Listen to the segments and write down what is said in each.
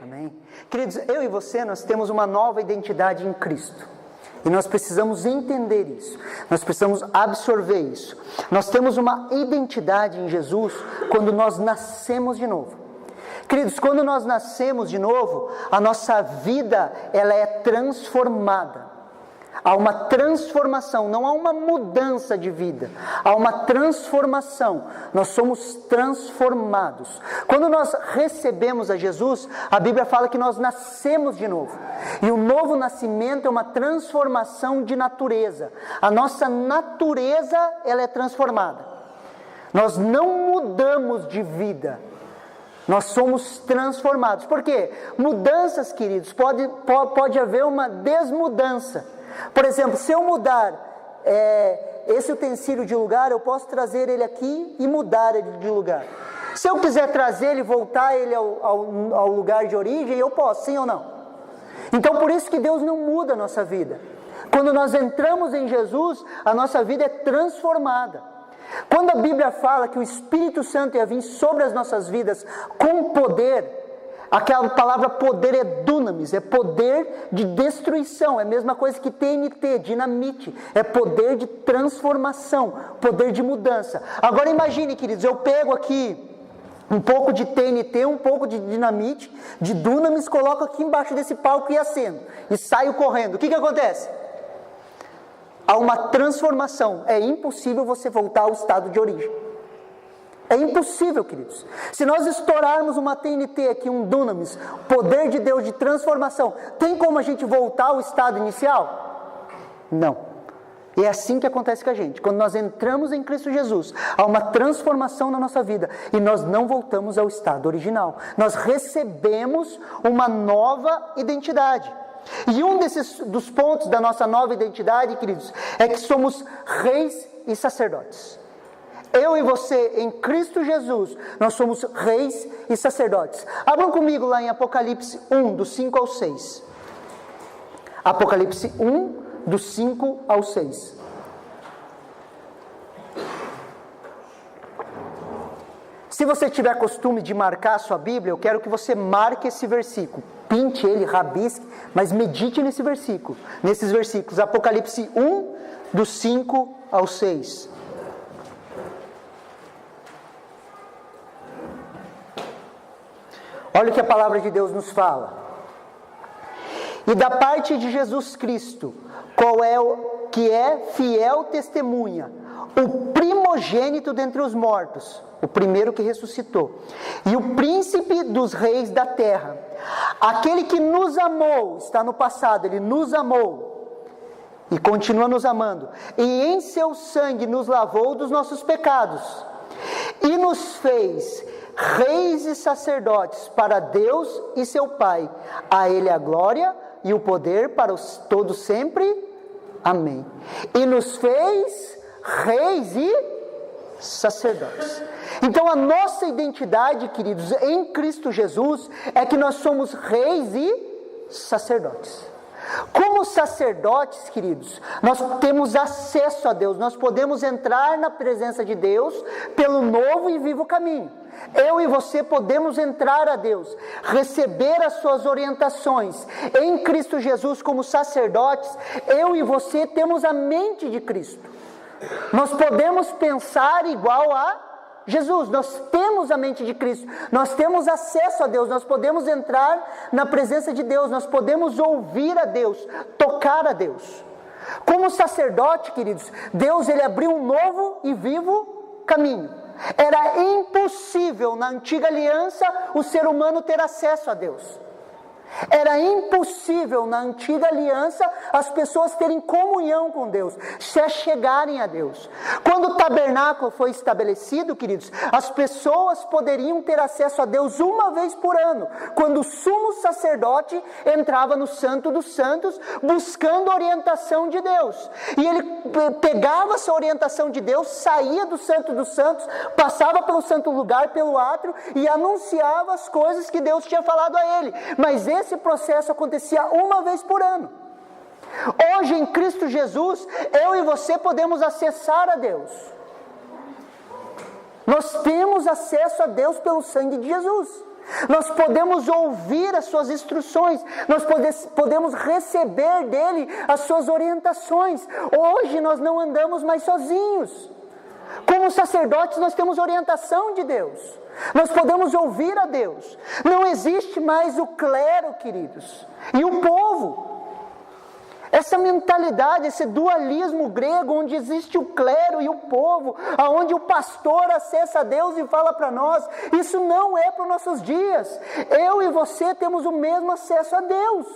Amém? Queridos, eu e você, nós temos uma nova identidade em Cristo. E nós precisamos entender isso. Nós precisamos absorver isso. Nós temos uma identidade em Jesus quando nós nascemos de novo. Queridos, quando nós nascemos de novo, a nossa vida, ela é transformada. Há uma transformação, não há uma mudança de vida, há uma transformação. Nós somos transformados. Quando nós recebemos a Jesus, a Bíblia fala que nós nascemos de novo. E o novo nascimento é uma transformação de natureza. A nossa natureza, ela é transformada. Nós não mudamos de vida. Nós somos transformados. Por quê? Mudanças, queridos, pode haver uma desmudança. Por exemplo, se eu mudar esse utensílio de lugar, eu posso trazer ele aqui e mudar ele de lugar. Se eu quiser trazer ele e voltar ele ao lugar de origem, eu posso, sim ou não? Então, por isso que Deus não muda a nossa vida. Quando nós entramos em Jesus, a nossa vida é transformada. Quando a Bíblia fala que o Espírito Santo ia vir sobre as nossas vidas com poder, aquela palavra poder é dunamis, é poder de destruição, é a mesma coisa que TNT, dinamite, é poder de transformação, poder de mudança. Agora imagine, queridos, eu pego aqui um pouco de TNT, um pouco de dinamite, de dunamis, coloco aqui embaixo desse palco e acendo, e saio correndo. O que acontece? Há uma transformação, é impossível você voltar ao estado de origem. É impossível, queridos. Se nós estourarmos uma TNT aqui, um dunamis, poder de Deus de transformação, tem como a gente voltar ao estado inicial? Não. E é assim que acontece com a gente. Quando nós entramos em Cristo Jesus, há uma transformação na nossa vida e nós não voltamos ao estado original. Nós recebemos uma nova identidade. E um dos pontos da nossa nova identidade, queridos, é que somos reis e sacerdotes. Eu e você, em Cristo Jesus, nós somos reis e sacerdotes. Abram comigo lá em Apocalipse 1, do 5 ao 6. Apocalipse 1, do 5 ao 6. Se você tiver costume de marcar a sua Bíblia, eu quero que você marque esse versículo. Pinte ele, rabisque, mas medite nesse versículo. Nesses versículos, Apocalipse 1, do 5 ao 6. Olha o que a palavra de Deus nos fala. E da parte de Jesus Cristo, qual é o que é fiel testemunha, o primogênito dentre os mortos, o primeiro que ressuscitou, e o príncipe dos reis da terra, aquele que nos amou, está no passado, ele nos amou, e continua nos amando, e em seu sangue nos lavou dos nossos pecados, e nos fez reis e sacerdotes para Deus e seu Pai. A Ele a glória e o poder para todos sempre. Amém. E nos fez reis e sacerdotes. Então a nossa identidade, queridos, em Cristo Jesus, é que nós somos reis e sacerdotes. Como sacerdotes, queridos, nós temos acesso a Deus, nós podemos entrar na presença de Deus pelo novo e vivo caminho. Eu e você podemos entrar a Deus, receber as suas orientações. Em Cristo Jesus, como sacerdotes, eu e você temos a mente de Cristo. Nós podemos pensar igual a Jesus, nós temos a mente de Cristo, nós temos acesso a Deus, nós podemos entrar na presença de Deus, nós podemos ouvir a Deus, tocar a Deus. Como sacerdote, queridos, Deus ele abriu um novo e vivo caminho. Era impossível na antiga aliança o ser humano ter acesso a Deus. Era impossível na antiga aliança as pessoas terem comunhão com Deus, se achegarem a Deus. Quando o tabernáculo foi estabelecido, queridos, as pessoas poderiam ter acesso a Deus uma vez por ano, quando o sumo sacerdote entrava no Santo dos Santos buscando a orientação de Deus. E ele pegava essa orientação de Deus, saía do Santo dos Santos, passava pelo santo lugar, pelo átrio e anunciava as coisas que Deus tinha falado a ele. Mas esse processo acontecia uma vez por ano. Hoje em Cristo Jesus, eu e você podemos acessar a Deus. Nós temos acesso a Deus pelo sangue de Jesus. Nós podemos ouvir as suas instruções, nós podemos receber dele as suas orientações. Hoje nós não andamos mais sozinhos. Como sacerdotes nós temos orientação de Deus. Nós podemos ouvir a Deus. Não existe mais o clero, queridos, e o povo. Essa mentalidade, esse dualismo grego, onde existe o clero e o povo, aonde o pastor acessa a Deus e fala para nós, isso não é para os nossos dias. Eu e você temos o mesmo acesso a Deus.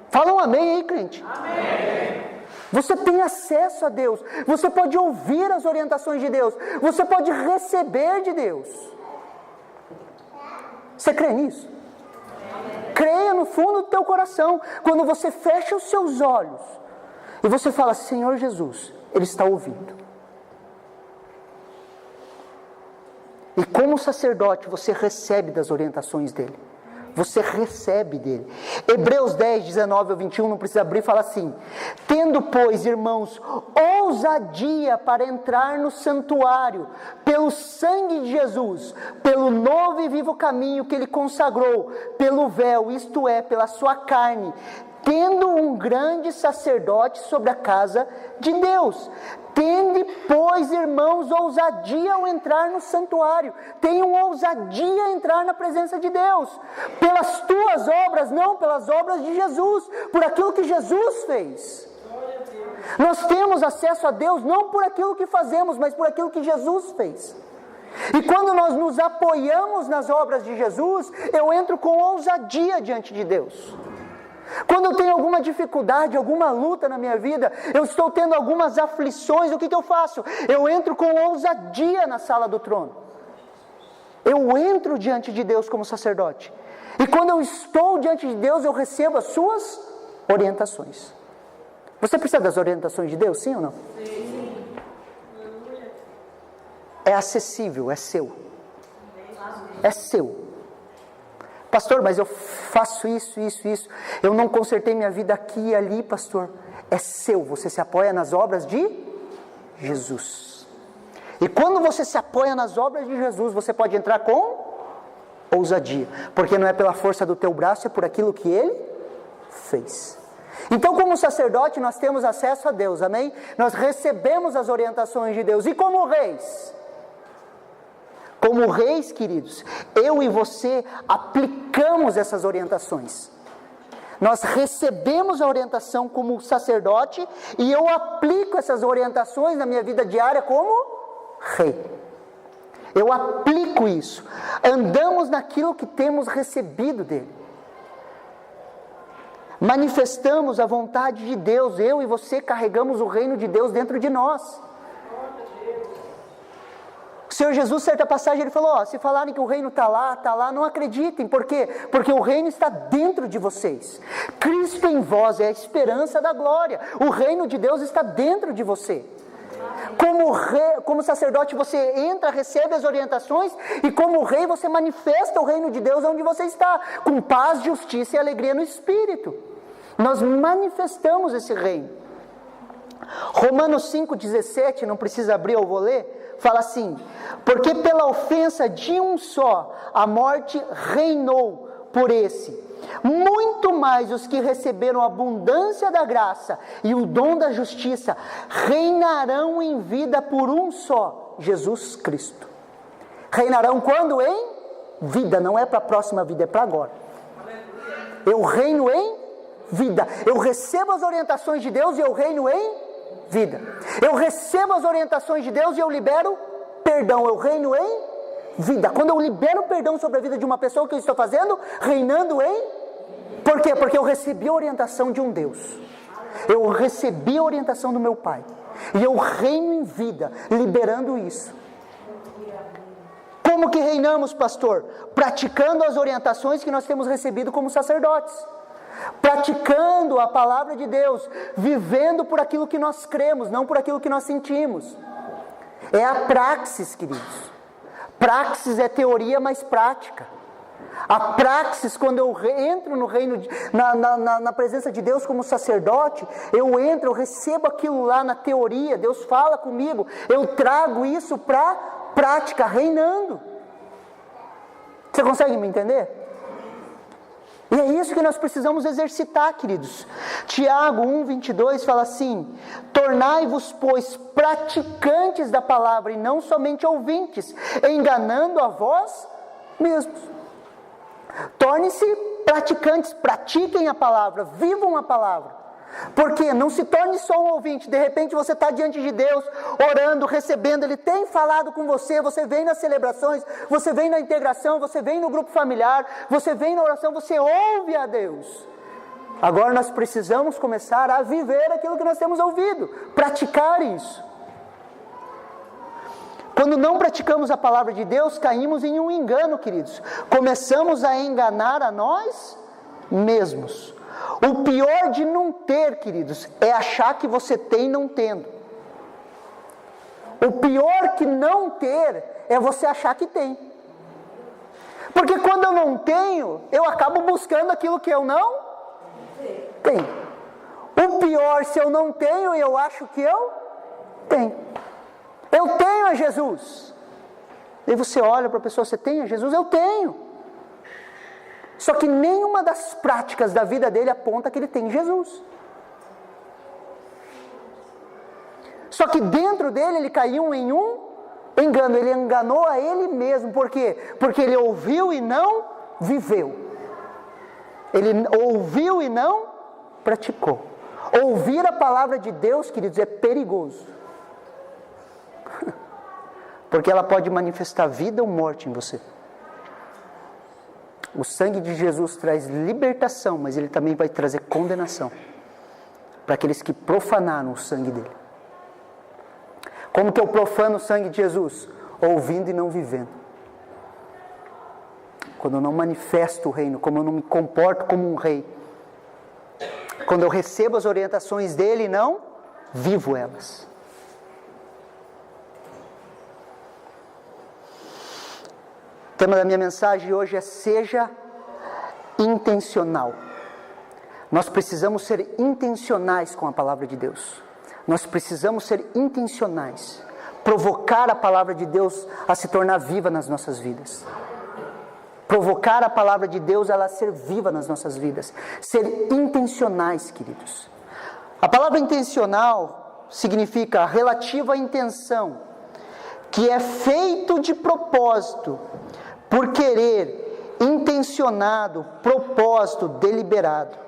Fala um amém aí, crente. Amém. Você tem acesso a Deus, você pode ouvir as orientações de Deus, você pode receber de Deus. Você crê nisso? Creia no fundo do teu coração, quando você fecha os seus olhos e você fala, Senhor Jesus, Ele está ouvindo. E como sacerdote você recebe das orientações dEle. Você recebe dele. Hebreus 10, 19 ao 21, não precisa abrir, fala assim: tendo, pois, irmãos, ousadia para entrar no santuário, pelo sangue de Jesus, pelo novo e vivo caminho que ele consagrou, pelo véu, isto é, pela sua carne, tendo um grande sacerdote sobre a casa de Deus. Tende, pois, irmãos, ousadia ao entrar no santuário. Tenham ousadia a entrar na presença de Deus. Pelas tuas obras, não pelas obras de Jesus. Por aquilo que Jesus fez. Nós temos acesso a Deus não por aquilo que fazemos, mas por aquilo que Jesus fez. E quando nós nos apoiamos nas obras de Jesus, eu entro com ousadia diante de Deus. Quando eu tenho alguma dificuldade, alguma luta na minha vida, eu estou tendo algumas aflições, o que eu faço? Eu entro com ousadia na sala do trono. Eu entro diante de Deus como sacerdote. E quando eu estou diante de Deus, eu recebo as suas orientações. Você precisa das orientações de Deus, sim ou não? Sim. É acessível, é seu. É seu. Pastor, mas eu faço isso. Eu não consertei minha vida aqui e ali, pastor. É seu, você se apoia nas obras de Jesus. E quando você se apoia nas obras de Jesus, você pode entrar com ousadia. Porque não é pela força do teu braço, é por aquilo que Ele fez. Então, como sacerdote, nós temos acesso a Deus, amém? Nós recebemos as orientações de Deus. E como reis? Como reis, queridos, eu e você aplicamos essas orientações. Nós recebemos a orientação como sacerdote e eu aplico essas orientações na minha vida diária como rei. Eu aplico isso. Andamos naquilo que temos recebido dele. Manifestamos a vontade de Deus. Eu e você carregamos o reino de Deus dentro de nós. O Senhor Jesus, certa passagem, Ele falou, se falarem que o reino está lá, não acreditem. Por quê? Porque o reino está dentro de vocês. Cristo em vós é a esperança da glória. O reino de Deus está dentro de você. Como sacerdote você entra, recebe as orientações, e como rei você manifesta o reino de Deus onde você está, com paz, justiça e alegria no Espírito. Nós manifestamos esse reino. Romanos 5,17, não precisa abrir, eu vou ler. Fala assim, porque pela ofensa de um só, a morte reinou por esse. Muito mais os que receberam a abundância da graça e o dom da justiça, reinarão em vida por um só, Jesus Cristo. Reinarão quando? Em vida, não é para a próxima vida, é para agora. Eu reino em vida. Eu recebo as orientações de Deus e eu reino em vida. Eu recebo as orientações de Deus e eu libero perdão. Eu reino em vida. Quando eu libero perdão sobre a vida de uma pessoa, o que eu estou fazendo? Reinando em... Por quê? Porque eu recebi a orientação de um Deus. Eu recebi a orientação do meu Pai. E eu reino em vida, liberando isso. Como que reinamos, pastor? Praticando as orientações que nós temos recebido como sacerdotes. Praticando a palavra de Deus, vivendo por aquilo que nós cremos, não por aquilo que nós sentimos. É a praxis, queridos. Praxis é teoria mais prática. A praxis, quando eu entro no reino, na presença de Deus como sacerdote, eu entro, eu recebo aquilo lá na teoria, Deus fala comigo, eu trago isso para a prática, reinando. Você consegue me entender? E é isso que nós precisamos exercitar, queridos. Tiago 1:22 fala assim: tornai-vos, pois, praticantes da palavra e não somente ouvintes, enganando a vós mesmos. Tornem-se praticantes, pratiquem a palavra, vivam a palavra. Porque não se torne só um ouvinte. De repente você está diante de Deus, orando, recebendo, Ele tem falado com você, você vem nas celebrações, você vem na integração, você vem no grupo familiar, você vem na oração, você ouve a Deus. Agora nós precisamos começar a viver aquilo que nós temos ouvido, praticar isso. Quando não praticamos a palavra de Deus, caímos em um engano, queridos. Começamos a enganar a nós mesmos. O pior de não ter, queridos, é achar que você tem não tendo. O pior que não ter é você achar que tem. Porque quando eu não tenho, eu acabo buscando aquilo que eu não tenho. O pior, se eu não tenho, eu acho que eu tenho. Eu tenho a Jesus. E você olha para a pessoa, você tem a Jesus? Eu tenho. Só que nenhuma das práticas da vida dele aponta que ele tem Jesus. Só que dentro dele ele caiu em um engano. Ele enganou a ele mesmo. Por quê? Porque ele ouviu e não viveu. Ele ouviu e não praticou. Ouvir a palavra de Deus, queridos, é perigoso. Porque ela pode manifestar vida ou morte em você. O sangue de Jesus traz libertação, mas ele também vai trazer condenação para aqueles que profanaram o sangue dele. Como que eu profano o sangue de Jesus? Ouvindo e não vivendo. Quando eu não manifesto o reino, como eu não me comporto como um rei. Quando eu recebo as orientações dele e não vivo elas. O tema da minha mensagem hoje é: seja intencional. Nós precisamos ser intencionais com a palavra de Deus. Nós precisamos ser intencionais. Provocar a palavra de Deus a se tornar viva nas nossas vidas. Provocar a palavra de Deus ela a ser viva nas nossas vidas. Ser intencionais, queridos. A palavra intencional significa relativa à intenção, que é feito de propósito, por querer, intencionado, propósito, deliberado.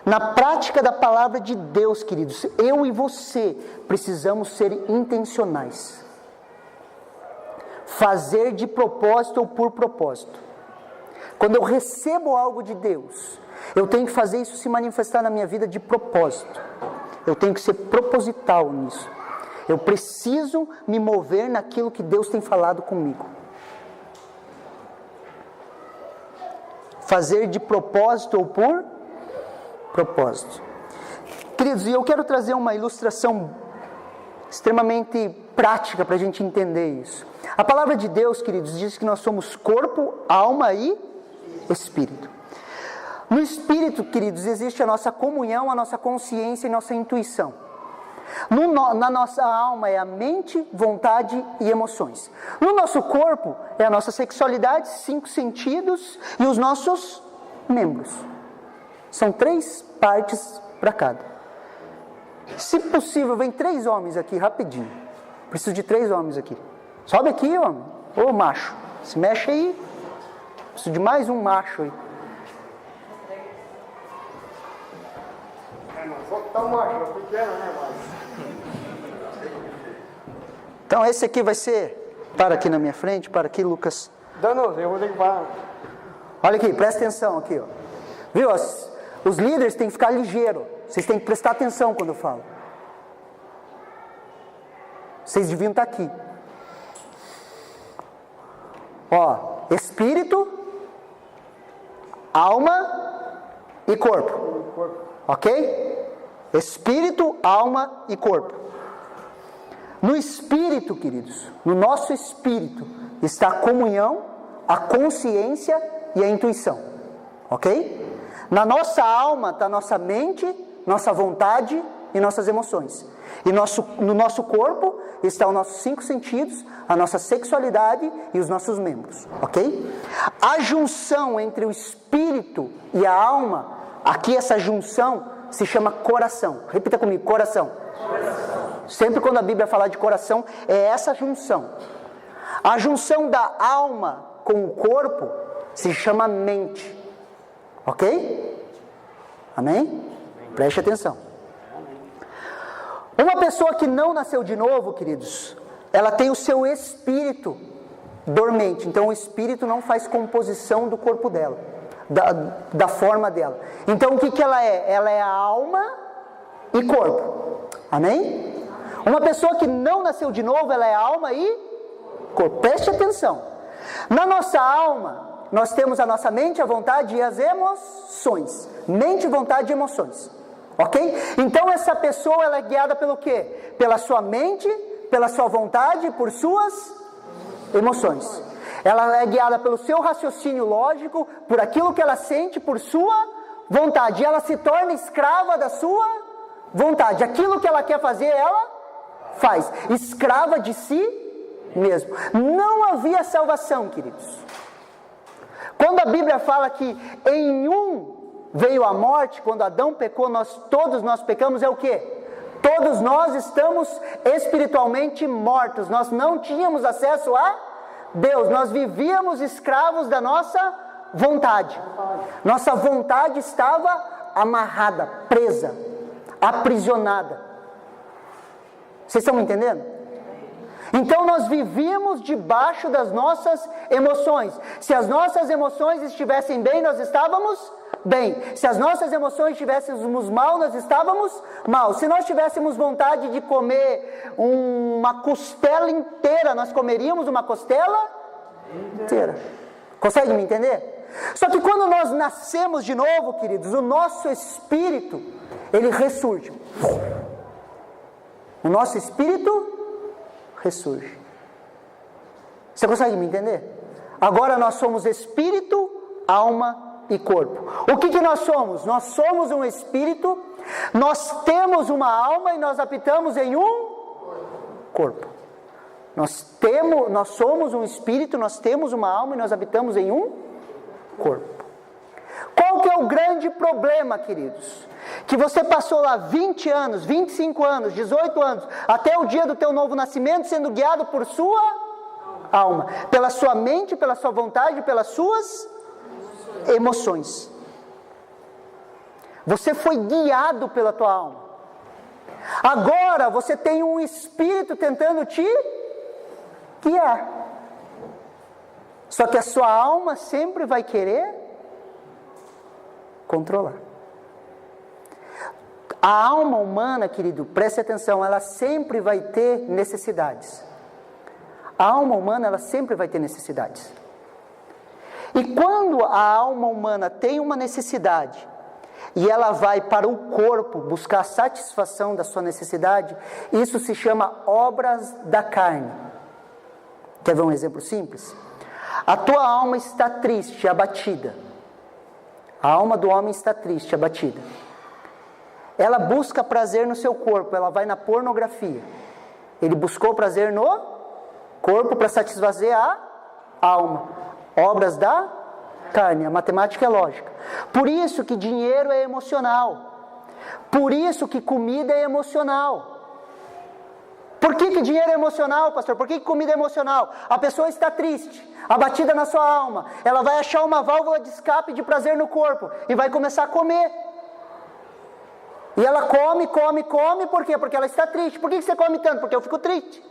Na prática da palavra de Deus, queridos, eu e você precisamos ser intencionais. Fazer de propósito ou por propósito. Quando eu recebo algo de Deus, eu tenho que fazer isso se manifestar na minha vida de propósito. Eu tenho que ser proposital nisso. Eu preciso me mover naquilo que Deus tem falado comigo. Fazer de propósito ou por propósito. Queridos, e eu quero trazer uma ilustração extremamente prática para a gente entender isso. A palavra de Deus, queridos, diz que nós somos corpo, alma e espírito. No espírito, queridos, existe a nossa comunhão, a nossa consciência e nossa intuição. Na nossa alma é a mente, vontade e emoções. No nosso corpo é a nossa sexualidade, 5 sentidos e os nossos membros. São 3 partes para cada. Se possível, vem 3 homens aqui rapidinho. Preciso de 3 homens aqui. Sobe aqui, homem. Ô macho, se mexe aí. Preciso de mais um macho aí. Então esse aqui vai ser. Para aqui na minha frente, para aqui, Lucas. Danoso, eu vou ter que parar. Olha aqui, presta atenção aqui, ó. Viu? Os líderes têm que ficar ligeiros. Vocês têm que prestar atenção quando eu falo. Vocês deviam estar aqui. Ó, espírito, alma e corpo. Ok? Espírito, alma e corpo. No espírito, queridos, no nosso espírito, está a comunhão, a consciência e a intuição, ok? Na nossa alma está nossa mente, nossa vontade e nossas emoções. E no nosso corpo estão os nossos 5 sentidos, a nossa sexualidade e os nossos membros, ok? A junção entre o espírito e a alma, aqui essa junção se chama coração. Repita comigo, coração. Sempre quando a Bíblia fala de coração, é essa junção. A junção da alma com o corpo se chama mente. Ok? Amém? Preste atenção. Uma pessoa que não nasceu de novo, queridos, ela tem o seu espírito dormente. Então o espírito não faz composição do corpo dela, da forma dela. Então o que ela é? Ela é a alma e corpo. Amém? Uma pessoa que não nasceu de novo, ela é alma e corpo. Preste atenção. Na nossa alma, nós temos a nossa mente, a vontade e as emoções. Mente, vontade e emoções. Ok? Então essa pessoa, ela é guiada pelo quê? Pela sua mente, pela sua vontade e por suas emoções. Ela é guiada pelo seu raciocínio lógico, por aquilo que ela sente, por sua vontade. E ela se torna escrava da sua vontade. Aquilo que ela quer fazer, ela faz. Escrava de si mesmo. Não havia salvação, queridos. Quando a Bíblia fala que em um veio a morte, quando Adão pecou, todos nós pecamos, é o quê? Todos nós estamos espiritualmente mortos. Nós não tínhamos acesso a Deus. Nós vivíamos escravos da nossa vontade. Nossa vontade estava amarrada, presa, aprisionada. Vocês estão me entendendo? Então nós vivíamos debaixo das nossas emoções. Se as nossas emoções estivessem bem, nós estávamos bem. Se as nossas emoções estivéssemos mal, nós estávamos mal. Se nós tivéssemos vontade de comer uma costela inteira, nós comeríamos uma costela inteira. Consegue me entender? Só que quando nós nascemos de novo, queridos, o nosso espírito, ele ressurge. O nosso espírito ressurge. Você consegue me entender? Agora nós somos espírito, alma e corpo. O que nós somos? Nós somos um espírito, nós temos uma alma e nós habitamos em um corpo. Nós somos um espírito, nós temos uma alma e nós habitamos em um corpo. Qual que é o grande problema, queridos? Que você passou lá 20 anos, 25 anos, 18 anos, até o dia do teu novo nascimento, sendo guiado por sua alma, pela sua mente, pela sua vontade, pelas suas emoções. Você foi guiado pela tua alma. Agora você tem um espírito tentando te guiar. Só que a sua alma sempre vai querer controlar. A alma humana, querido, preste atenção, ela sempre vai ter necessidades. A alma humana, ela sempre vai ter necessidades. E quando a alma humana tem uma necessidade, e ela vai para o corpo buscar a satisfação da sua necessidade, isso se chama obras da carne. Quer ver um exemplo simples? A tua alma está triste, abatida. A alma do homem está triste, abatida. Ela busca prazer no seu corpo, ela vai na pornografia. Ele buscou prazer no corpo para satisfazer a alma. Obras da carne, a matemática é lógica. Por isso que dinheiro é emocional. Por isso que comida é emocional. Por que dinheiro é emocional, pastor? Por que comida é emocional? A pessoa está triste, abatida na sua alma. Ela vai achar uma válvula de escape de prazer no corpo e vai começar a comer. E ela come, por quê? Porque ela está triste. Por que você come tanto? Porque eu fico triste.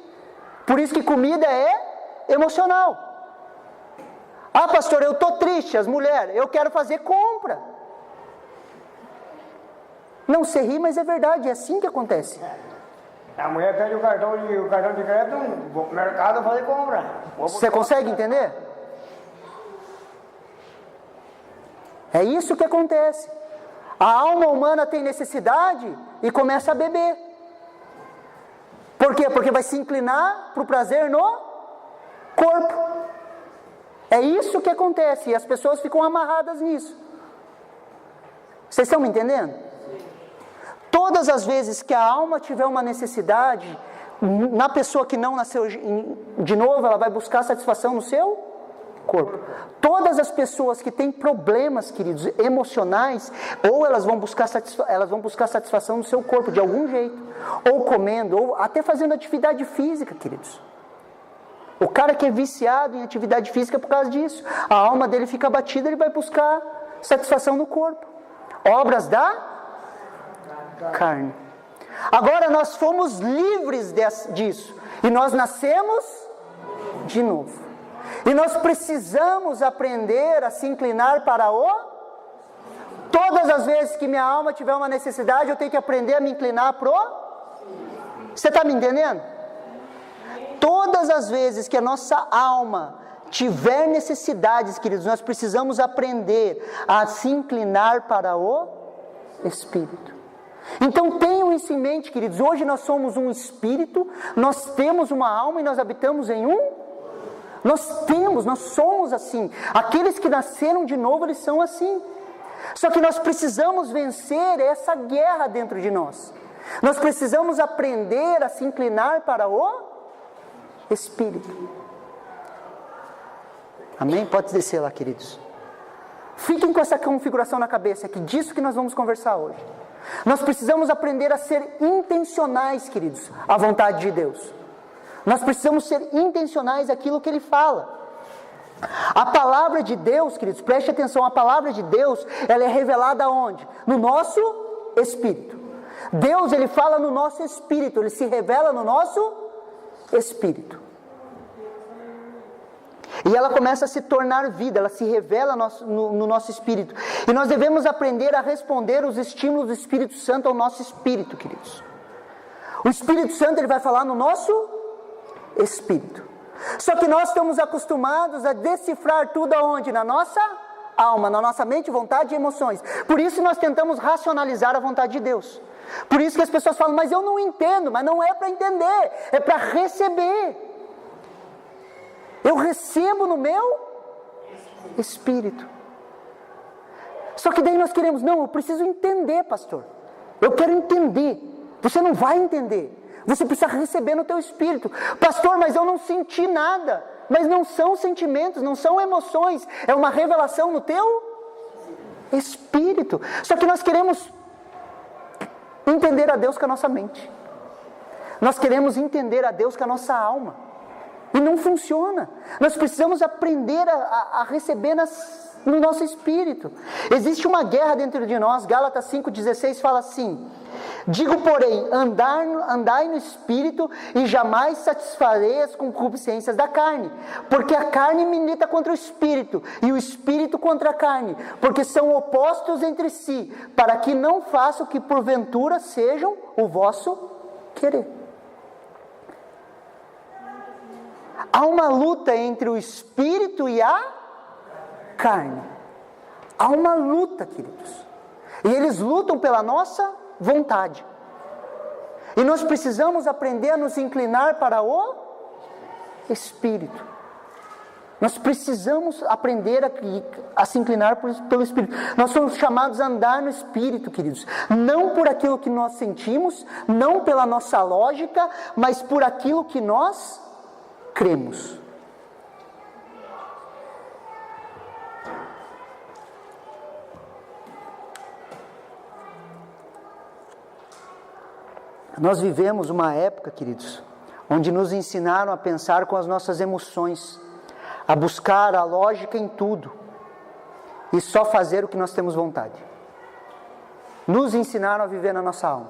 Por isso que comida é emocional. Ah, pastor, eu estou triste, as mulheres, eu quero fazer compra. Não, você ri, mas é verdade, é assim que acontece. A mulher pede o cartão de crédito, vou pro mercado fazer compra. Você consegue entender? É isso que acontece. A alma humana tem necessidade e começa a beber. Por quê? Porque vai se inclinar para o prazer no corpo. É isso que acontece, e as pessoas ficam amarradas nisso. Vocês estão me entendendo? Todas as vezes que a alma tiver uma necessidade, na pessoa que não nasceu de novo, ela vai buscar satisfação no seu corpo. Todas as pessoas que têm problemas, queridos, emocionais, ou elas vão buscar satisfação no seu corpo, de algum jeito. Ou comendo, ou até fazendo atividade física, queridos. O cara que é viciado em atividade física é por causa disso. A alma dele fica abatida, ele vai buscar satisfação no corpo. Obras da carne. Agora nós fomos livres disso. E nós nascemos de novo. E nós precisamos aprender a se inclinar para o... Todas as vezes que minha alma tiver uma necessidade, eu tenho que aprender a me inclinar para o... Você está me entendendo? Todas as vezes que a nossa alma tiver necessidades, queridos, nós precisamos aprender a se inclinar para o Espírito. Então tenham isso em mente, queridos. Hoje nós somos um Espírito, nós temos uma alma e nós habitamos em um... Nós somos assim. Aqueles que nasceram de novo, eles são assim. Só que nós precisamos vencer essa guerra dentro de nós. Nós precisamos aprender a se inclinar para o Espírito. Amém? Pode descer lá, queridos. Fiquem com essa configuração na cabeça, que disso que nós vamos conversar hoje. Nós precisamos aprender a ser intencionais, queridos, à vontade de Deus. Nós precisamos ser intencionais naquilo que Ele fala. A palavra de Deus, queridos, preste atenção, a palavra de Deus, ela é revelada onde? No nosso espírito. Deus, Ele fala no nosso espírito, Ele se revela no nosso espírito. E ela começa a se tornar vida, ela se revela no nosso espírito. E nós devemos aprender a responder os estímulos do Espírito Santo ao nosso espírito, queridos. O Espírito Santo, ele vai falar no nosso espírito. Só que nós estamos acostumados a decifrar tudo aonde? Na nossa alma, na nossa mente, vontade e emoções. Por isso nós tentamos racionalizar a vontade de Deus. Por isso que as pessoas falam, mas eu não entendo. Mas não é para entender, é para receber. Eu recebo no meu espírito. Só que daí nós queremos, não, eu preciso entender, pastor. Eu quero entender. Você não vai entender. Você precisa receber no teu espírito. Pastor, mas eu não senti nada. Mas não são sentimentos, não são emoções. É uma revelação no teu espírito. Só que nós queremos entender a Deus com a nossa mente. Nós queremos entender a Deus com a nossa alma. E não funciona. Nós precisamos aprender a receber no nosso espírito. Existe uma guerra dentro de nós. Gálatas 5,16 fala assim: digo, porém, andai no espírito e jamais satisfarei as concupiscências da carne, porque a carne milita contra o espírito e o espírito contra a carne, porque são opostos entre si, para que não façam que porventura sejam o vosso querer. Há uma luta entre o espírito e a carne. Há uma luta, queridos. E eles lutam pela nossa vontade. E nós precisamos aprender a nos inclinar para o espírito. Nós precisamos aprender a se inclinar pelo espírito. Nós somos chamados a andar no espírito, queridos. Não por aquilo que nós sentimos, não pela nossa lógica, mas por aquilo que nós cremos. Nós vivemos uma época, queridos, onde nos ensinaram a pensar com as nossas emoções, a buscar a lógica em tudo e só fazer o que nós temos vontade. Nos ensinaram a viver na nossa alma.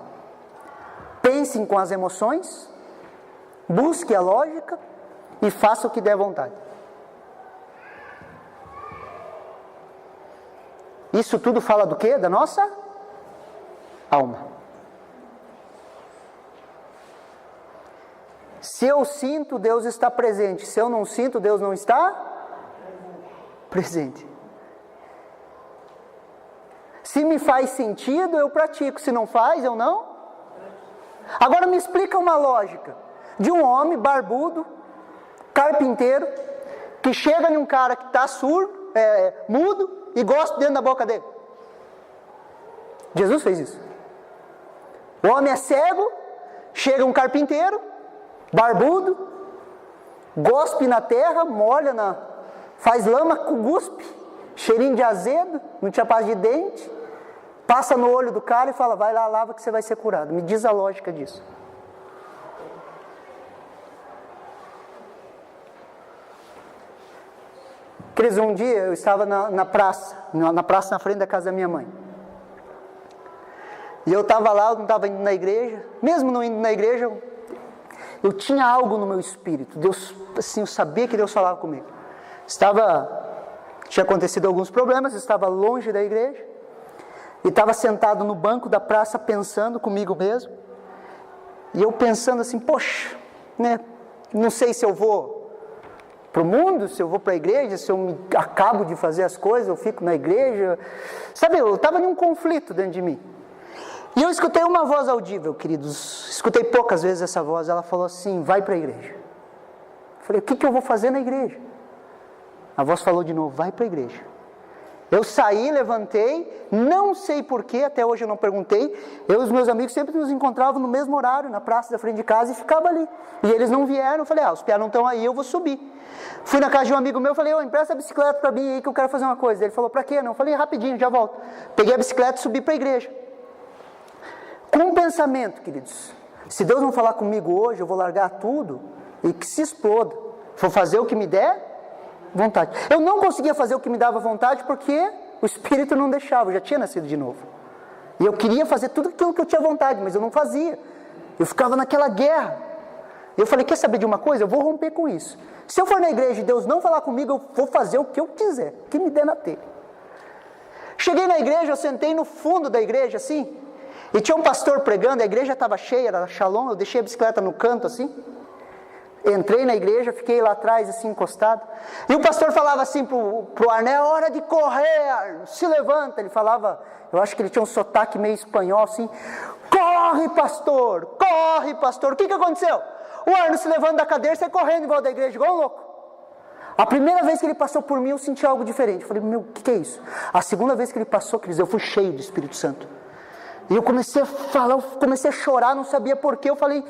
Pensem com as emoções, busque a lógica e faça o que der vontade. Isso tudo fala do quê? Da nossa alma. Se eu sinto, Deus está presente. Se eu não sinto, Deus não está presente. Se me faz sentido, eu pratico. Se não faz, eu não. Agora me explica uma lógica de um homem barbudo, carpinteiro, que chega em um cara que está surdo, mudo, e gosta dentro da boca dele? Jesus fez isso. O homem é cego, chega um carpinteiro, barbudo, gospe na terra, faz lama com guspe, cheirinho de azedo, não tinha paz de dente, passa no olho do cara e fala, vai lá, lava que você vai ser curado. Me diz a lógica disso. Queridos, um dia eu estava na praça na frente da casa da minha mãe. E eu estava lá, eu não estava indo na igreja, mesmo não indo na igreja, eu tinha algo no meu espírito. Deus, assim, eu sabia que Deus falava comigo. Tinha acontecido alguns problemas, eu estava longe da igreja, e estava sentado no banco da praça pensando comigo mesmo, e eu pensando assim, poxa, né, não sei se eu vou para o mundo, se eu vou para a igreja, se eu acabo de fazer as coisas, eu fico na igreja, sabe, eu estava em um conflito dentro de mim. E eu escutei uma voz audível, queridos, escutei poucas vezes essa voz, ela falou assim, vai para a igreja. Eu falei, o que eu vou fazer na igreja? A voz falou de novo, vai para a igreja. Eu saí, levantei, não sei porquê, até hoje eu não perguntei, eu e os meus amigos sempre nos encontravam no mesmo horário, na praça da frente de casa, e ficava ali. E eles não vieram, eu falei, os piá não estão aí, eu vou subir. Fui na casa de um amigo meu, falei, empresta a bicicleta para mim aí que eu quero fazer uma coisa. Ele falou, para quê? Não, eu falei, rapidinho, já volto. Peguei a bicicleta e subi para a igreja. Com um pensamento, queridos, se Deus não falar comigo hoje, eu vou largar tudo e que se exploda. Vou fazer o que me der vontade. Eu não conseguia fazer o que me dava vontade porque o Espírito não deixava, eu já tinha nascido de novo. E eu queria fazer tudo aquilo que eu tinha vontade, mas eu não fazia. Eu ficava naquela guerra. E eu falei, quer saber de uma coisa? Eu vou romper com isso. Se eu for na igreja e Deus não falar comigo, eu vou fazer o que eu quiser, o que me der na telha. Cheguei na igreja, eu sentei no fundo da igreja assim, e tinha um pastor pregando, a igreja estava cheia, era Shalom, eu deixei a bicicleta no canto assim, entrei na igreja, fiquei lá atrás assim encostado, e o pastor falava assim pro Arné, é hora de correr, se levanta, ele falava, eu acho que ele tinha um sotaque meio espanhol assim, corre pastor, o que aconteceu? O Arno se levanta da cadeira e sai correndo em volta da igreja, igual um louco. A primeira vez que ele passou por mim, eu senti algo diferente, eu falei, o que é isso? A segunda vez que ele passou, queridos, eu fui cheio do Espírito Santo. E eu comecei a falar, eu comecei a chorar, não sabia porquê. Eu falei,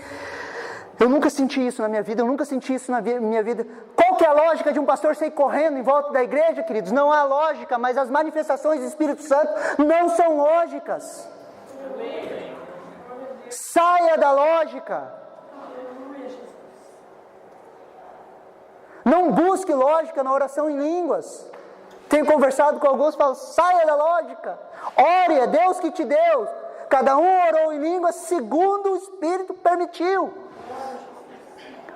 eu nunca senti isso na minha vida, minha vida. Qual que é a lógica de um pastor sair correndo em volta da igreja, queridos? Não há lógica, mas as manifestações do Espírito Santo não são lógicas. Saia da lógica. Não busque lógica na oração em línguas. Tenho conversado com alguns, falo, saia da lógica. Ore, é Deus que te deu. Cada um orou em línguas segundo o Espírito permitiu.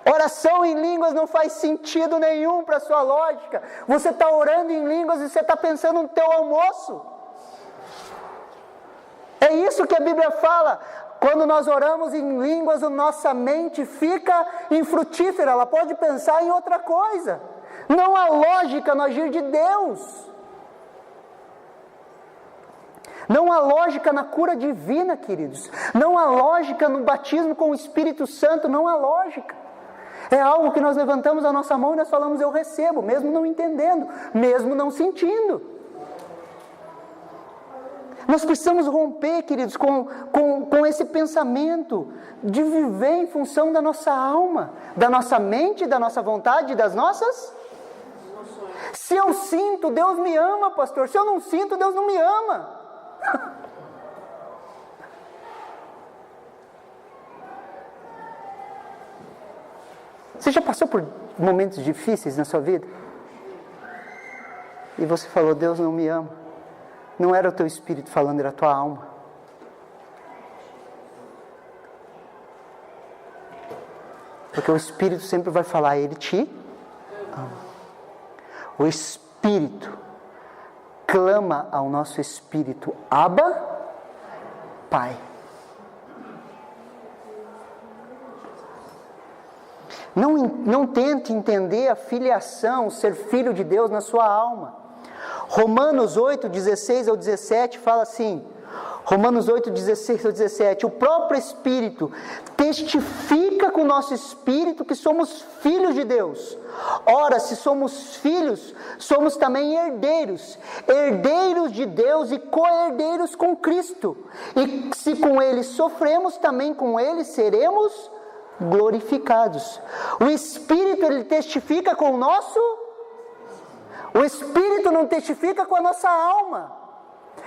Oração em línguas não faz sentido nenhum para a sua lógica. Você está orando em línguas e você está pensando no teu almoço. É isso que a Bíblia fala. Quando nós oramos em línguas, a nossa mente fica infrutífera. Ela pode pensar em outra coisa. Não há lógica no agir de Deus. Não há lógica na cura divina, queridos. Não há lógica no batismo com o Espírito Santo. Não há lógica. É algo que nós levantamos a nossa mão e nós falamos, eu recebo, mesmo não entendendo, mesmo não sentindo. Nós precisamos romper, queridos, com esse pensamento de viver em função da nossa alma, da nossa mente, da nossa vontade, das nossas... Se eu sinto, Deus me ama, pastor. Se eu não sinto, Deus não me ama. Você já passou por momentos difíceis na sua vida? E você falou, Deus não me ama. Não era o teu espírito falando, era a tua alma. Porque o Espírito sempre vai falar, Ele te ama. O Espírito clama ao nosso espírito, Abba, Pai. Não tente entender a filiação, ser filho de Deus na sua alma. Romanos 8, 16 ao 17 fala assim, Romanos 8, 16 ou 17, o próprio Espírito testifica com o nosso Espírito que somos filhos de Deus. Ora, se somos filhos, somos também herdeiros, herdeiros de Deus e co-herdeiros com Cristo. E se com Ele sofremos, também com Ele seremos glorificados. O Espírito, ele testifica com o nosso... O Espírito não testifica com a nossa alma.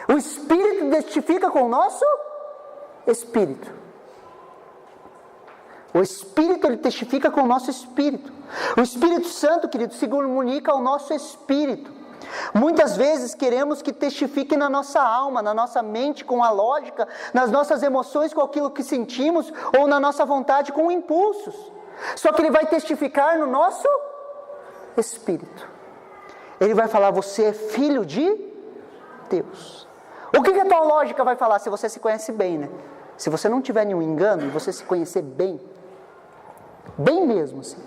O Espírito testifica com o nosso Espírito. O Espírito, ele testifica com o nosso Espírito. O Espírito Santo, querido, se comunica ao nosso Espírito. Muitas vezes queremos que testifique na nossa alma, na nossa mente, com a lógica, nas nossas emoções, com aquilo que sentimos, ou na nossa vontade, com impulsos. Só que ele vai testificar no nosso Espírito. Ele vai falar, você é filho de Deus. O que a tua lógica vai falar se você se conhece bem, né? Se você não tiver nenhum engano e você se conhecer bem, bem mesmo assim.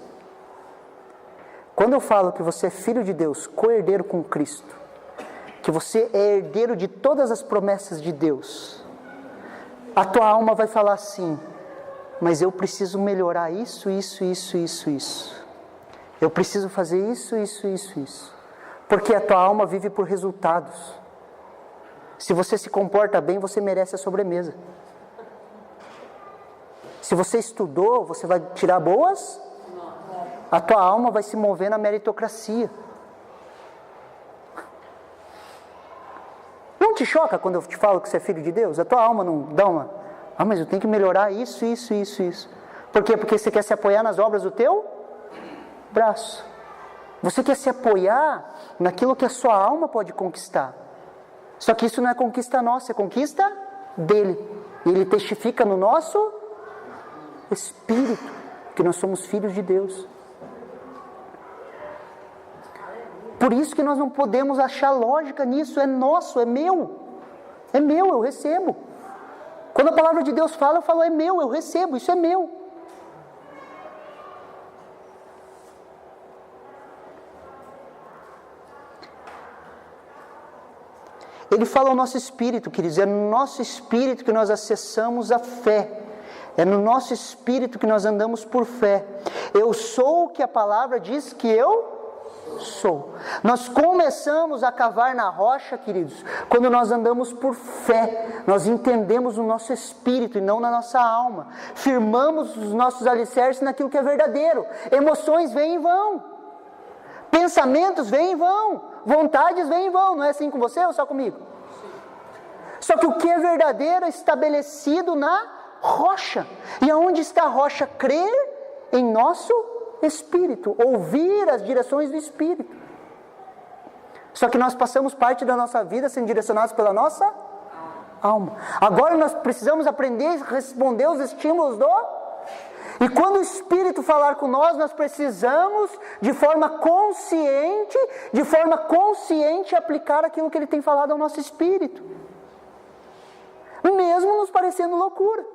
Quando eu falo que você é filho de Deus, co-herdeiro com Cristo, que você é herdeiro de todas as promessas de Deus, a tua alma vai falar assim, mas eu preciso melhorar isso. Eu preciso fazer isso. Porque a tua alma vive por resultados. Se você se comporta bem, você merece a sobremesa. Se você estudou, você vai tirar boas? A tua alma vai se mover na meritocracia. Não te choca quando eu te falo que você é filho de Deus? A tua alma não dá uma... mas eu tenho que melhorar isso. Por quê? Porque você quer se apoiar nas obras do teu braço. Você quer se apoiar naquilo que a sua alma pode conquistar. Só que isso não é conquista nossa, é conquista dele. E ele testifica no nosso Espírito que nós somos filhos de Deus. Por isso que nós não podemos achar lógica nisso. É nosso, é meu. É meu, eu recebo. Quando a palavra de Deus fala, eu falo, é meu, eu recebo, isso é meu. Ele fala ao nosso espírito, queridos, é no nosso espírito que nós acessamos a fé. É no nosso espírito que nós andamos por fé. Eu sou o que a palavra diz que eu sou. Nós começamos a cavar na rocha, queridos, quando nós andamos por fé. Nós entendemos o nosso espírito e não na nossa alma. Firmamos os nossos alicerces naquilo que é verdadeiro. Emoções vêm e vão. Pensamentos vêm e vão. Vontades vêm e vão. Não é assim com você ou só comigo? Só que o que é verdadeiro é estabelecido na rocha. E aonde está a rocha? Crer em nosso espírito. Ouvir as direções do Espírito. Só que nós passamos parte da nossa vida sendo direcionados pela nossa alma. Agora nós precisamos aprender a responder os estímulos do... E quando o Espírito falar com nós, nós precisamos, de forma consciente, aplicar aquilo que Ele tem falado ao nosso espírito. Mesmo nos parecendo loucura.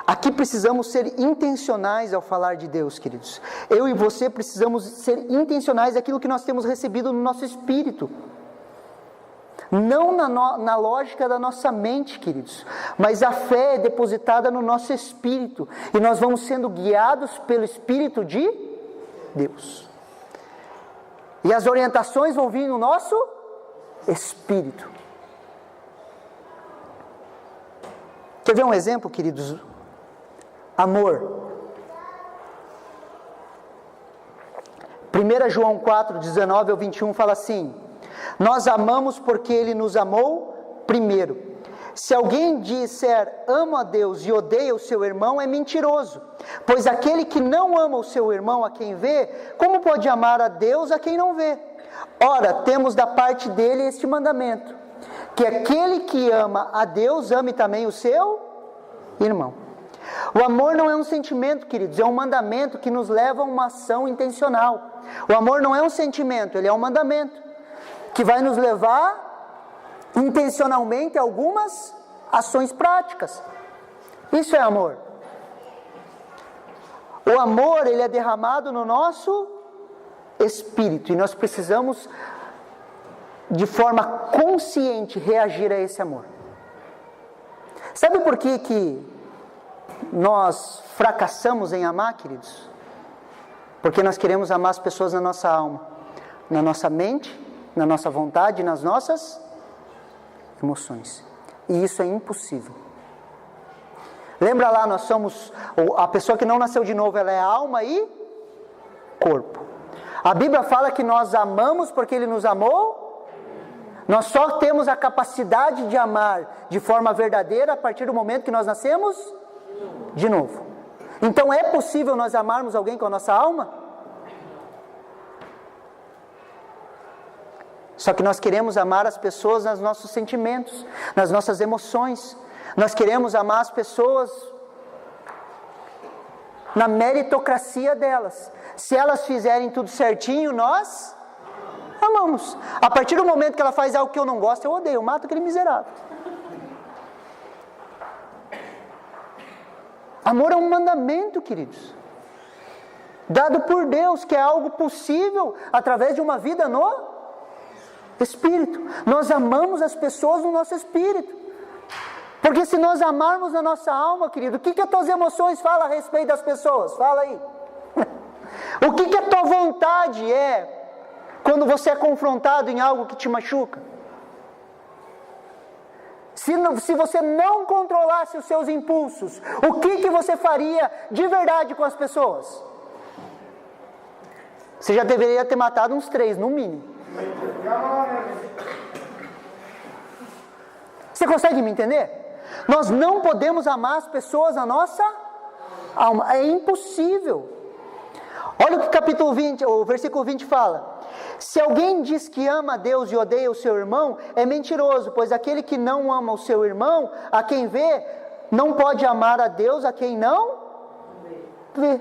Aqui precisamos ser intencionais ao falar de Deus, queridos. Eu e você precisamos ser intencionais naquilo que nós temos recebido no nosso espírito. Não na lógica da nossa mente, queridos. Mas a fé é depositada no nosso espírito. E nós vamos sendo guiados pelo Espírito de Deus. E as orientações vão vir no nosso espírito. Quer ver um exemplo, queridos? Amor. 1 João 4, 19 ao 21 fala assim: nós amamos porque Ele nos amou primeiro. Se alguém disser amo a Deus e odeia o seu irmão, é mentiroso. Pois aquele que não ama o seu irmão a quem vê, como pode amar a Deus a quem não vê? Ora, temos da parte dele este mandamento: que aquele que ama a Deus, ame também o seu irmão. O amor não é um sentimento, queridos, é um mandamento que nos leva a uma ação intencional. O amor não é um sentimento, ele é um mandamento que vai nos levar intencionalmente a algumas ações práticas. Isso é amor. O amor, ele é derramado no nosso espírito, e nós precisamos, de forma consciente, reagir a esse amor. Sabe por que nós fracassamos em amar, queridos? Porque nós queremos amar as pessoas na nossa alma, na nossa mente, na nossa vontade, nas nossas emoções. E isso é impossível. Lembra lá, nós somos, a pessoa que não nasceu de novo, ela é alma e corpo. A Bíblia fala que nós amamos porque Ele nos amou. Nós só temos a capacidade de amar de forma verdadeira a partir do momento que nós nascemos de novo. Então é possível nós amarmos alguém com a nossa alma? Só que nós queremos amar as pessoas nos nossos sentimentos, nas nossas emoções. Nós queremos amar as pessoas na meritocracia delas. Se elas fizerem tudo certinho, nós amamos. A partir do momento que ela faz algo que eu não gosto, eu odeio, eu mato aquele miserável. Amor é um mandamento, queridos, dado por Deus, que é algo possível através de uma vida no Espírito. Nós amamos as pessoas no nosso espírito. Porque se nós amarmos na nossa alma, querido, o que as tuas emoções falam a respeito das pessoas? Fala aí. O que a tua vontade é quando você é confrontado em algo que te machuca? Se você não controlasse os seus impulsos, o que você faria de verdade com as pessoas? Você já deveria ter matado uns 3, no mínimo. Você consegue me entender? Nós não podemos amar as pessoas na nossa alma. É impossível. Olha o que o capítulo 20, o versículo 20 fala. Se alguém diz que ama a Deus e odeia o seu irmão, é mentiroso, pois aquele que não ama o seu irmão, a quem vê, não pode amar a Deus a quem não vê.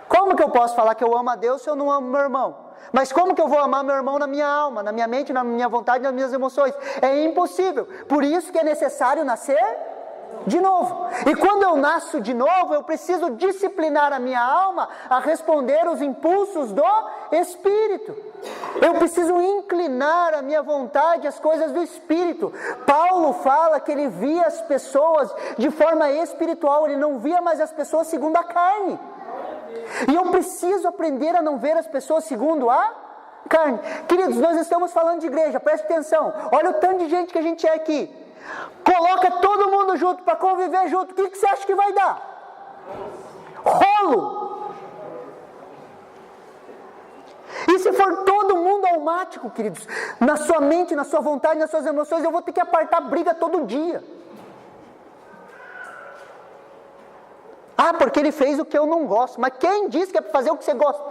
Como que eu posso falar que eu amo a Deus se eu não amo meu irmão? Mas como que eu vou amar meu irmão na minha alma, na minha mente, na minha vontade, nas minhas emoções? É impossível. Por isso que é necessário nascer de novo. E quando eu nasço de novo, eu preciso disciplinar a minha alma a responder os impulsos do Espírito. Eu preciso inclinar a minha vontade às coisas do Espírito. Paulo fala que ele via as pessoas de forma espiritual, ele não via mais as pessoas segundo a carne. E eu preciso aprender a não ver as pessoas segundo a carne. Queridos, nós estamos falando de igreja, preste atenção. Olha o tanto de gente que a gente é aqui. Coloca todo mundo junto para conviver junto. O que você acha que vai dar? Rolo. E se for todo mundo almático, queridos, na sua mente, na sua vontade, nas suas emoções, eu vou ter que apartar briga todo dia. Ah, porque ele fez o que eu não gosto. Mas quem disse que é para fazer o que você gosta?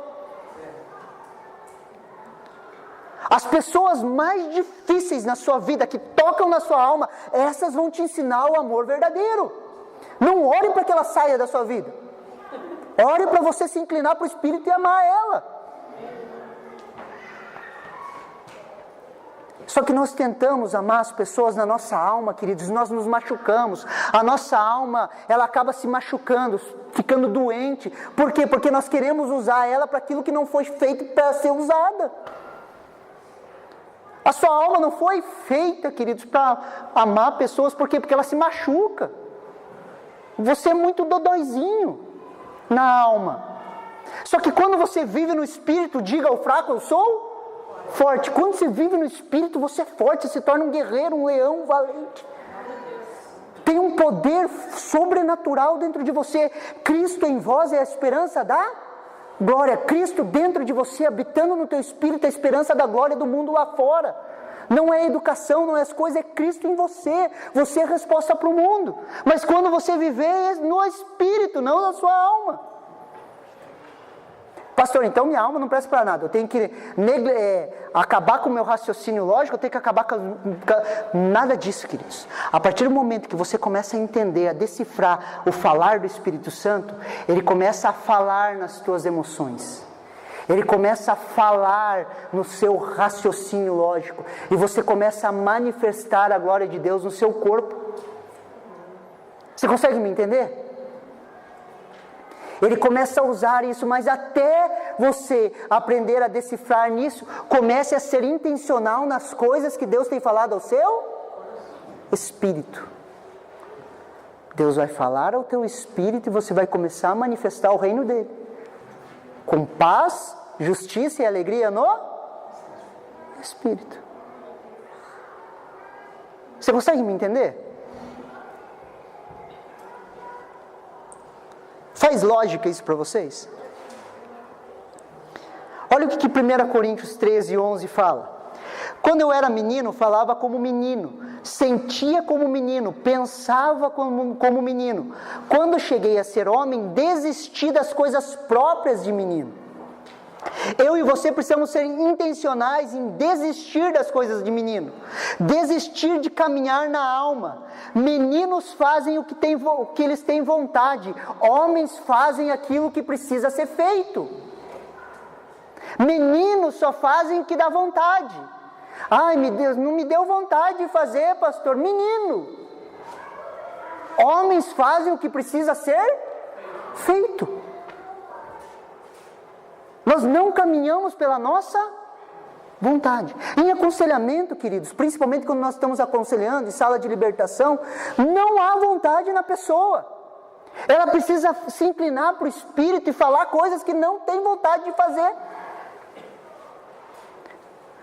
As pessoas mais difíceis na sua vida, que tocam na sua alma, essas vão te ensinar o amor verdadeiro. Não ore para que ela saia da sua vida. Ore para você se inclinar para o Espírito e amar ela. Só que nós tentamos amar as pessoas na nossa alma, queridos, nós nos machucamos. A nossa alma, ela acaba se machucando, ficando doente. Por quê? Porque nós queremos usar ela para aquilo que não foi feito para ser usada. A sua alma não foi feita, queridos, para amar pessoas. Por quê? Porque ela se machuca. Você é muito dodóizinho na alma. Só que quando você vive no Espírito, diga ao fraco, eu sou forte. Quando você vive no Espírito, você é forte, você se torna um guerreiro, um leão, um valente. Tem um poder sobrenatural dentro de você. Cristo em vós é a esperança da glória. Cristo dentro de você, habitando no teu espírito, a esperança da glória do mundo lá fora. Não é educação, não é as coisas, é Cristo em você. Você é a resposta para o mundo. Mas quando você viver no Espírito, não na sua alma. Pastor, então minha alma não presta para nada. Eu tenho que acabar com o meu raciocínio lógico, eu tenho que acabar com nada disso, queridos. A partir do momento que você começa a entender, a decifrar o falar do Espírito Santo, ele começa a falar nas tuas emoções. Ele começa a falar no seu raciocínio lógico. E você começa a manifestar a glória de Deus no seu corpo. Você consegue me entender? Ele começa a usar isso, mas até você aprender a decifrar nisso, comece a ser intencional nas coisas que Deus tem falado ao seu espírito. Deus vai falar ao teu espírito e você vai começar a manifestar o reino dele. Com paz, justiça e alegria no espírito. Você consegue me entender? Faz lógica isso para vocês? Olha o que 1 Coríntios 13, 11 fala. Quando eu era menino, falava como menino, sentia como menino, pensava como menino. Quando cheguei a ser homem, desisti das coisas próprias de menino. Eu e você precisamos ser intencionais em desistir das coisas de menino, desistir de caminhar na alma. Meninos fazem o que eles têm vontade, homens fazem aquilo que precisa ser feito. Meninos só fazem o que dá vontade. Ai, meu Deus, não me deu vontade de fazer, pastor. Menino. Homens fazem o que precisa ser feito. Nós não caminhamos pela nossa vontade. Em aconselhamento, queridos, principalmente quando nós estamos aconselhando em sala de libertação, não há vontade na pessoa. Ela precisa se inclinar para o Espírito e falar coisas que não tem vontade de fazer.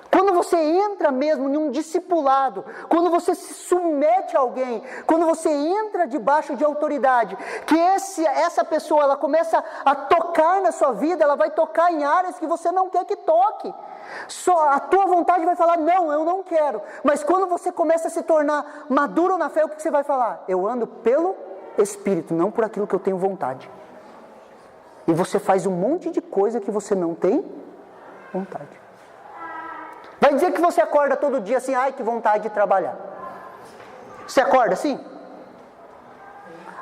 Quando você entra mesmo em um discipulado, quando você se submete a alguém, quando você entra debaixo de autoridade, que essa pessoa ela começa a tocar na sua vida, ela vai tocar em áreas que você não quer que toque. Só a tua vontade vai falar, não, eu não quero. Mas quando você começa a se tornar maduro na fé, o que você vai falar? Eu ando pelo Espírito, não por aquilo que eu tenho vontade. E você faz um monte de coisa que você não tem vontade. Vai dizer que você acorda todo dia assim, ai que vontade de trabalhar. Você acorda assim?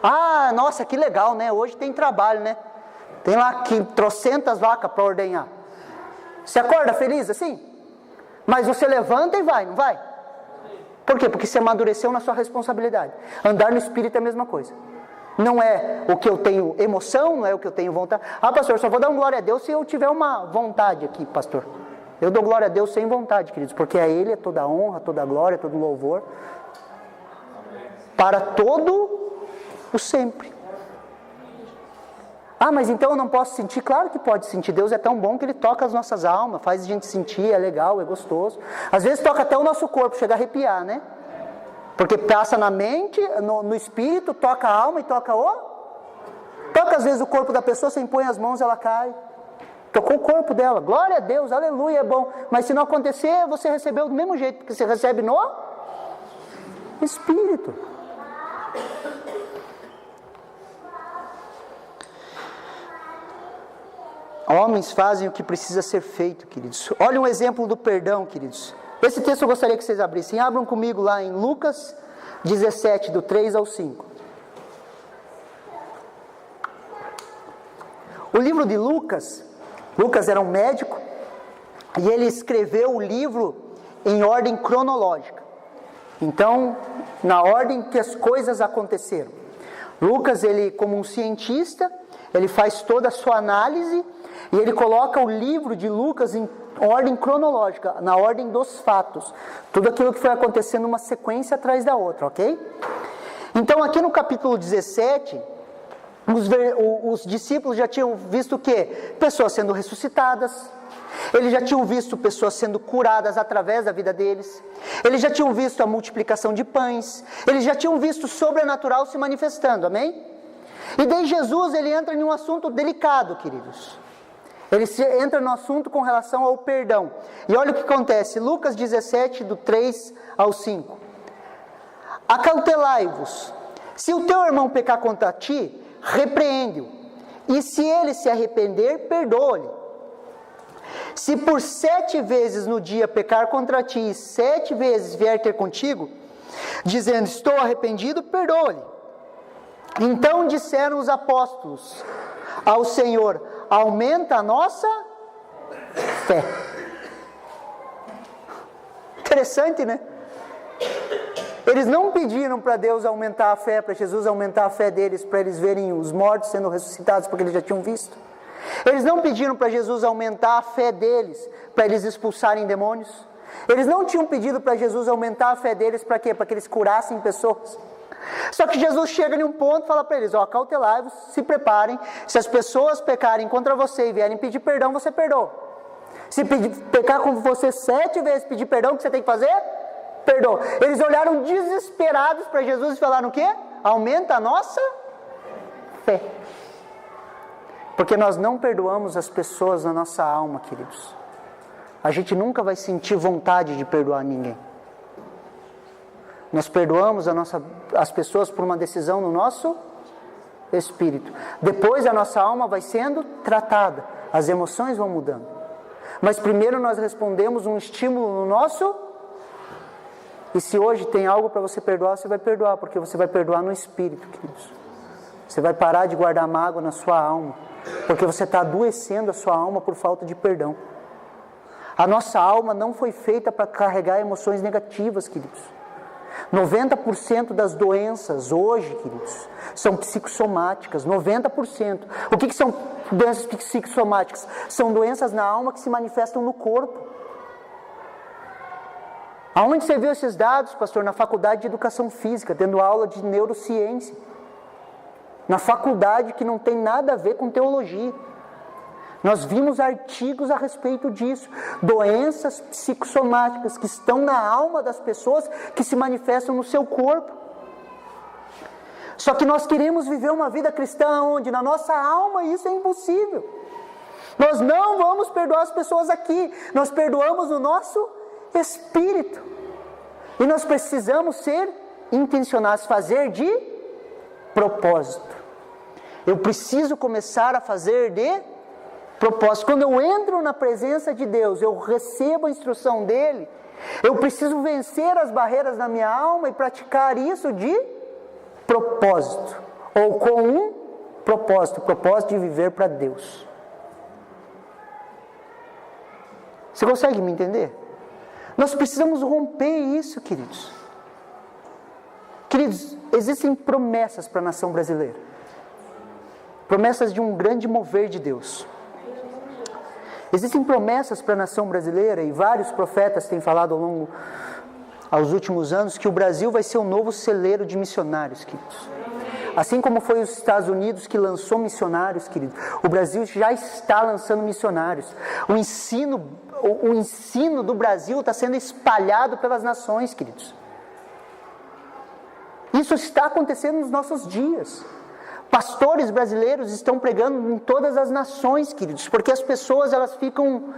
Ah, nossa, que legal, né? Hoje tem trabalho, né? Tem lá trocentas vacas para ordenhar. Você acorda feliz assim? Mas você levanta e vai, não vai? Por quê? Porque você amadureceu na sua responsabilidade. Andar no Espírito é a mesma coisa. Não é o que eu tenho emoção, não é o que eu tenho vontade. Ah, pastor, só vou dar um glória a Deus se eu tiver uma vontade aqui, pastor. Eu dou glória a Deus sem vontade, queridos, porque a Ele é toda a honra, toda a glória, todo o louvor, para todo o sempre. Ah, mas então eu não posso sentir? Claro que pode sentir. Deus é tão bom que Ele toca as nossas almas, faz a gente sentir, é legal, é gostoso. Às vezes toca até o nosso corpo, chega a arrepiar, né? Porque passa na mente, no espírito, toca a alma e toca às vezes o corpo da pessoa, você impõe as mãos, ela cai. Tocou o corpo dela, glória a Deus, aleluia, é bom. Mas se não acontecer, você recebeu do mesmo jeito, porque você recebe no Espírito. Homens fazem o que precisa ser feito, queridos. Olha um exemplo do perdão, queridos. Esse texto eu gostaria que vocês abrissem. Abram comigo lá em Lucas 17, do 3 ao 5. O livro de Lucas era um médico e ele escreveu o livro em ordem cronológica. Então, na ordem que as coisas aconteceram. Lucas, ele como um cientista, ele faz toda a sua análise e ele coloca o livro de Lucas em ordem cronológica, na ordem dos fatos. Tudo aquilo que foi acontecendo uma sequência atrás da outra, ok? Então, aqui no capítulo 17... Os discípulos já tinham visto o quê? Pessoas sendo ressuscitadas. Eles já tinham visto pessoas sendo curadas através da vida deles. Eles já tinham visto a multiplicação de pães. Eles já tinham visto o sobrenatural se manifestando, amém? E daí Jesus, ele entra em um assunto delicado, queridos. Ele entra no assunto com relação ao perdão. E olha o que acontece. Lucas 17, do 3 ao 5. Acautelai-vos. Se o teu irmão pecar contra ti, repreende-o, e se ele se arrepender, perdoa-lhe. Se por 7 vezes no dia pecar contra ti, e 7 vezes vier ter contigo, dizendo, estou arrependido, perdoa-lhe. Então disseram os apóstolos ao Senhor, aumenta a nossa fé. Interessante, né? Eles não pediram para Deus aumentar a fé, para Jesus aumentar a fé deles, para eles verem os mortos sendo ressuscitados, porque eles já tinham visto. Eles não pediram para Jesus aumentar a fé deles, para eles expulsarem demônios. Eles não tinham pedido para Jesus aumentar a fé deles, para quê? Para que eles curassem pessoas. Só que Jesus chega em um ponto e fala para eles, cautelai-vos, se preparem, se as pessoas pecarem contra você e vierem pedir perdão, você perdoa. Se pecar com você 7 vezes, pedir perdão, o que você tem que fazer? Perdoa. Eles olharam desesperados para Jesus e falaram o quê? Aumenta a nossa fé. Porque nós não perdoamos as pessoas na nossa alma, queridos. A gente nunca vai sentir vontade de perdoar ninguém. Nós perdoamos as pessoas por uma decisão no nosso espírito. Depois a nossa alma vai sendo tratada, as emoções vão mudando. Mas primeiro nós respondemos um estímulo no nosso. E se hoje tem algo para você perdoar, você vai perdoar, porque você vai perdoar no espírito, queridos. Você vai parar de guardar mágoa na sua alma, porque você está adoecendo a sua alma por falta de perdão. A nossa alma não foi feita para carregar emoções negativas, queridos. 90% das doenças hoje, queridos, são psicossomáticas, 90%. O que são doenças psicossomáticas? São doenças na alma que se manifestam no corpo. Aonde você viu esses dados, pastor? Na faculdade de educação física, tendo aula de neurociência. Na faculdade que não tem nada a ver com teologia. Nós vimos artigos a respeito disso. Doenças psicossomáticas que estão na alma das pessoas, que se manifestam no seu corpo. Só que nós queremos viver uma vida cristã onde na nossa alma isso é impossível. Nós não vamos perdoar as pessoas aqui. Nós perdoamos o nosso espírito. E nós precisamos ser intencionais, fazer de propósito. Eu preciso começar a fazer de propósito. Quando eu entro na presença de Deus, eu recebo a instrução dele, eu preciso vencer as barreiras da minha alma e praticar isso de propósito, ou com um propósito, o propósito de viver para Deus. Você consegue me entender? Nós precisamos romper isso, queridos. Queridos, existem promessas para a nação brasileira. Promessas de um grande mover de Deus. Existem promessas para a nação brasileira, e vários profetas têm falado aos últimos anos, que o Brasil vai ser um novo celeiro de missionários, queridos. Assim como foi os Estados Unidos que lançou missionários, queridos, o Brasil já está lançando missionários. O ensino do Brasil está sendo espalhado pelas nações, queridos. Isso está acontecendo nos nossos dias. Pastores brasileiros estão pregando em todas as nações, queridos, porque as pessoas elas ficam...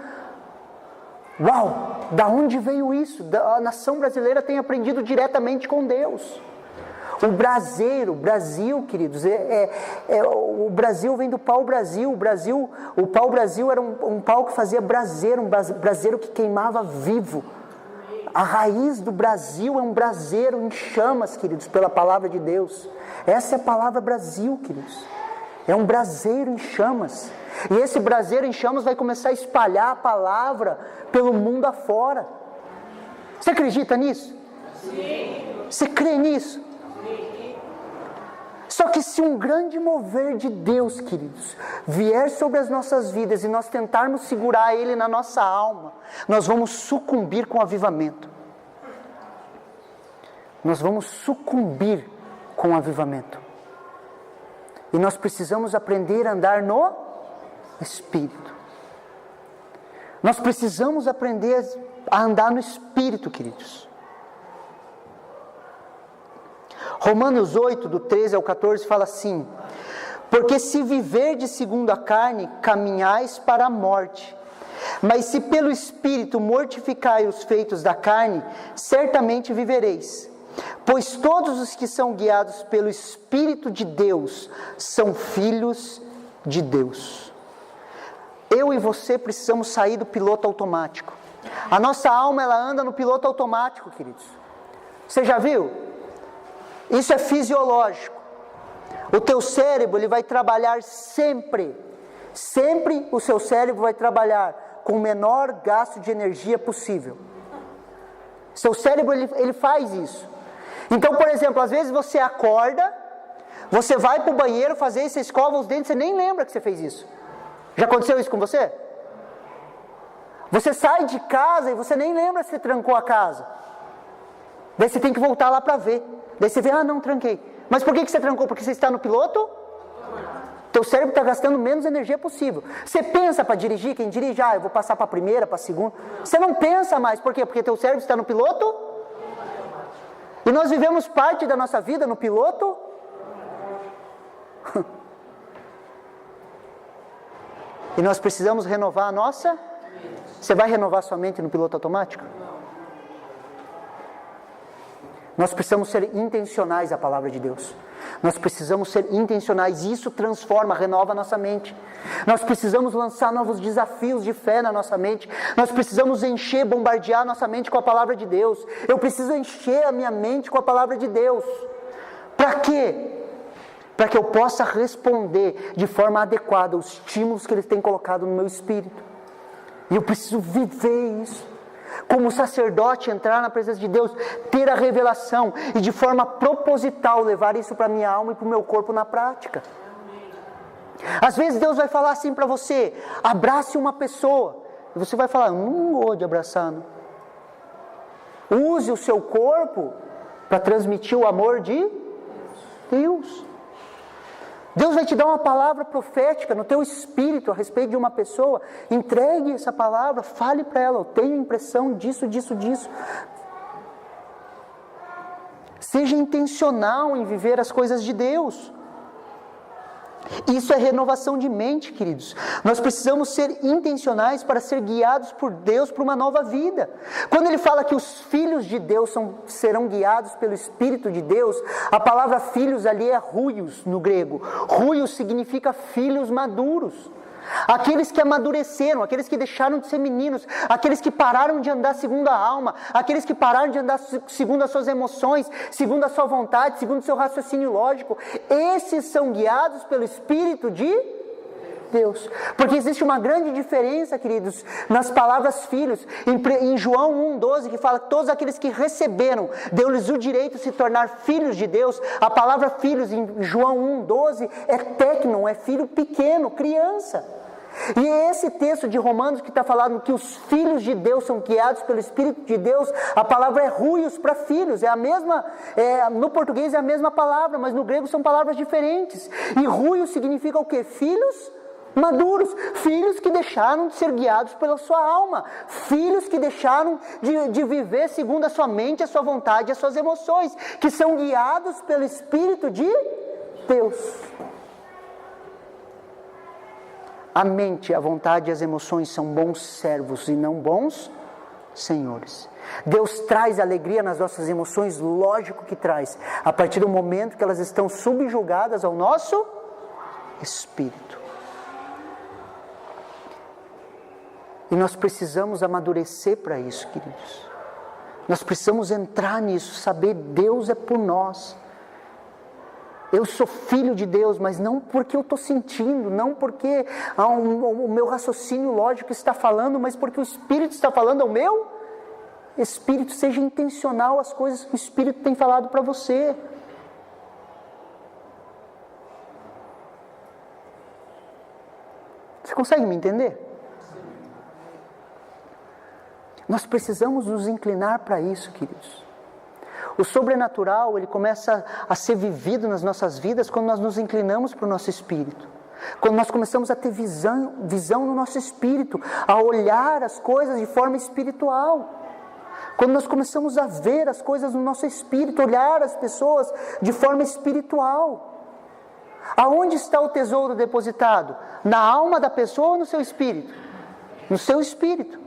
Uau, da onde veio isso? A nação brasileira tem aprendido diretamente com Deus. O Brasil, queridos, o Brasil vem do pau-brasil. O pau-brasil era um pau que fazia braseiro, um braseiro que queimava vivo. A raiz do Brasil é um braseiro em chamas, queridos, pela palavra de Deus. Essa é a palavra Brasil, queridos. É um braseiro em chamas. E esse braseiro em chamas vai começar a espalhar a palavra pelo mundo afora. Você acredita nisso? Sim. Você crê nisso? Só que se um grande mover de Deus, queridos, vier sobre as nossas vidas e nós tentarmos segurar ele na nossa alma, nós vamos sucumbir com o avivamento. Nós vamos sucumbir com o avivamento. E nós precisamos aprender a andar no Espírito. Nós precisamos aprender a andar no Espírito, queridos. Romanos 8, do 13 ao 14, fala assim: porque se viverdes segundo a carne, caminhais para a morte. Mas se pelo Espírito mortificai os feitos da carne, certamente vivereis. Pois todos os que são guiados pelo Espírito de Deus são filhos de Deus. Eu e você precisamos sair do piloto automático. A nossa alma, ela anda no piloto automático, queridos. Você já viu? Isso é fisiológico. O teu cérebro, ele vai trabalhar sempre o seu cérebro vai trabalhar com o menor gasto de energia possível. Seu cérebro, ele faz isso. Então, por exemplo, às vezes você acorda, você vai para o banheiro fazer isso, você escova os dentes, você nem lembra que você fez isso. Já aconteceu isso com você? Você sai de casa e você nem lembra se você trancou a casa. Daí você tem que voltar lá para ver. Daí você vê, não, tranquei. Mas por que você trancou? Porque você está no piloto? Teu cérebro está gastando menos energia possível. Você pensa para dirigir, quem dirige, eu vou passar para a primeira, para a segunda. Você não pensa mais, por quê? Porque teu cérebro está no piloto. E nós vivemos parte da nossa vida no piloto. E nós precisamos renovar a nossa. Você vai renovar sua mente no piloto automático? Nós precisamos ser intencionais à palavra de Deus. Nós precisamos ser intencionais. E isso transforma, renova a nossa mente. Nós precisamos lançar novos desafios de fé na nossa mente. Nós precisamos encher, bombardear nossa mente com a palavra de Deus. Eu preciso encher a minha mente com a palavra de Deus. Para quê? Para que eu possa responder de forma adequada aos estímulos que Ele tem colocado no meu espírito. E eu preciso viver isso. Como sacerdote, entrar na presença de Deus, ter a revelação e de forma proposital levar isso para a minha alma e para o meu corpo na prática. Às vezes Deus vai falar assim para você: abrace uma pessoa. E você vai falar: não gosto de abraçar, não. Use o seu corpo para transmitir o amor de Deus. Deus vai te dar uma palavra profética no teu espírito a respeito de uma pessoa. Entregue essa palavra, fale para ela: eu tenho impressão disso, disso, disso. Seja intencional em viver as coisas de Deus. Isso é renovação de mente, queridos. Nós precisamos ser intencionais para ser guiados por Deus para uma nova vida. Quando Ele fala que os filhos de Deus serão guiados pelo Espírito de Deus, a palavra filhos ali é ruios no grego. Ruios significa filhos maduros. Aqueles que amadureceram, aqueles que deixaram de ser meninos, aqueles que pararam de andar segundo a alma, aqueles que pararam de andar segundo as suas emoções, segundo a sua vontade, segundo o seu raciocínio lógico, esses são guiados pelo Espírito de Deus. Porque existe uma grande diferença, queridos, nas palavras filhos. Em João 1,12, que fala que todos aqueles que receberam, deu-lhes o direito de se tornar filhos de Deus. A palavra filhos em João 1,12 é tecnon, é filho pequeno, criança. E esse texto de Romanos que está falando que os filhos de Deus são guiados pelo Espírito de Deus, a palavra é ruios para filhos, é a mesma, no português é a mesma palavra, mas no grego são palavras diferentes. E ruios significa o quê? Filhos maduros, filhos que deixaram de ser guiados pela sua alma, filhos que deixaram de viver segundo a sua mente, a sua vontade, as suas emoções, que são guiados pelo Espírito de Deus. A mente, a vontade e as emoções são bons servos e não bons senhores. Deus traz alegria nas nossas emoções, lógico que traz, a partir do momento que elas estão subjugadas ao nosso espírito. E nós precisamos amadurecer para isso, queridos. Nós precisamos entrar nisso, saber Deus é por nós. Eu sou filho de Deus, mas não porque eu estou sentindo, não porque o meu raciocínio lógico está falando, mas porque o Espírito está falando ao meu Espírito. Seja intencional as coisas que o Espírito tem falado para você. Você consegue me entender? Nós precisamos nos inclinar para isso, queridos. O sobrenatural, ele começa a ser vivido nas nossas vidas quando nós nos inclinamos para o nosso espírito. Quando nós começamos a ter visão no nosso espírito, a olhar as coisas de forma espiritual. Quando nós começamos a ver as coisas no nosso espírito, olhar as pessoas de forma espiritual. Aonde está o tesouro depositado? Na alma da pessoa ou no seu espírito? No seu espírito.